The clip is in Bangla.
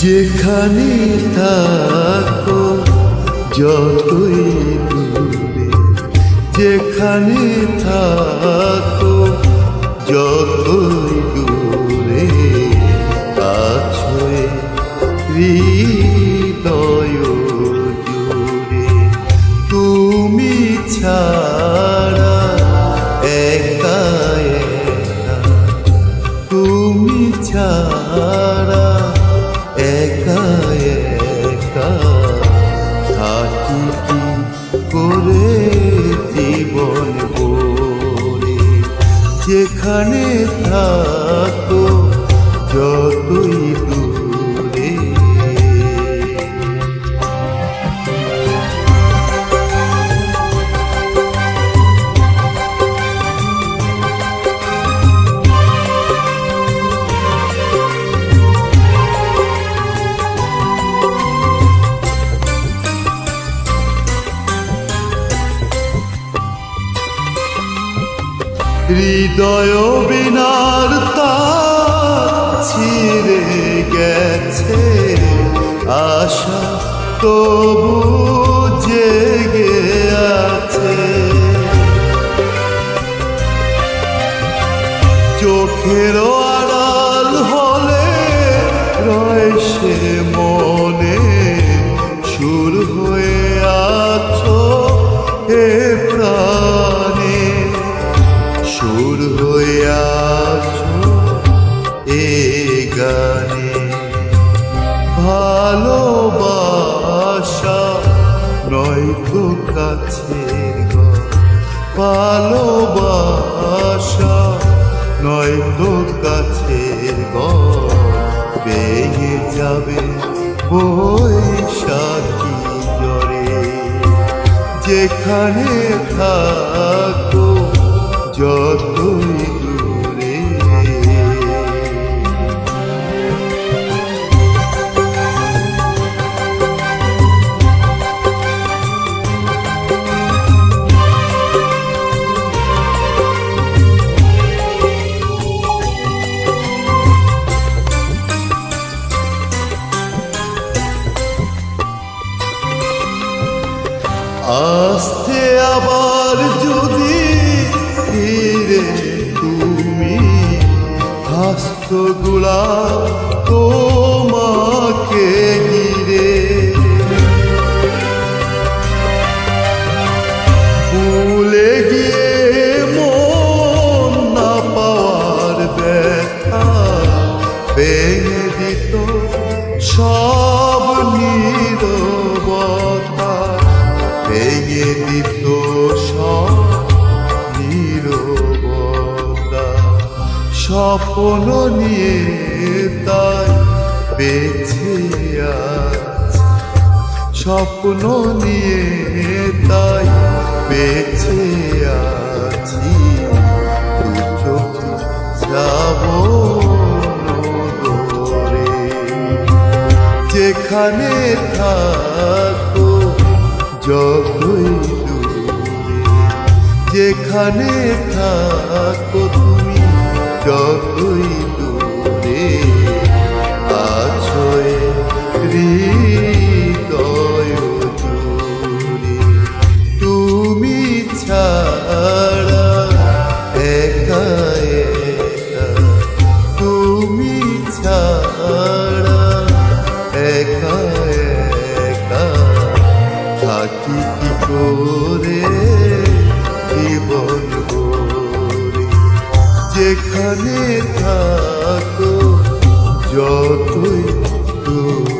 যেখানে থাকো যতই দূরে, যেখানে থাকো যতই দূরে, আছো হৃদয় জুড়ে। তুমি ছাড়া একা একা, তুমি ছাড়া একা একা, থাকি কি করে জীবন ভরে। যেখানে থাকো যতই দূরে। হৃদয় বিনার তার ছিঁড়ে গেছে, আশা তবু জেগে আছে। চোখের আড়াল হলে রয় সে মনে, সুর হয়ে আছো এ প্রাণে, সুর হয়ে আছো এ গানে। ভালোবাসা নয়তো কাছের ঘর, ভালোবাসা নয়তো কাছের ঘর, বেয়ে যাবে বৈশাখী জ্বরে। যেখানে থাকো যতই দূরে। আসতে আবার যদি ফিরে তুমি, হাসত গোলাপ তোমাকে ঘিরে। ভুলে গিয়ে মন না পাওয়ার ব্যথা, ভেঙে দিত সব নীরবতা, ভেঙে দিত সব নীরবতা। স্বপ্ন নিয়ে তাই বেঁচে আছি, স্বপ্ন নিয়ে তাই বেঁচে আছি। দু চোখে যাব নদরে। যেখানে থাকো যতই দূরে, যেখানে থাকো তুমি যতই দূরে, আছো হৃদয় জুড়ে। তুমি ছাড়া একা একা, তুমি ছাড়া একা একা, থাকি কি করে জীবন ভরে। যেখানে থাকো যতই দূরে।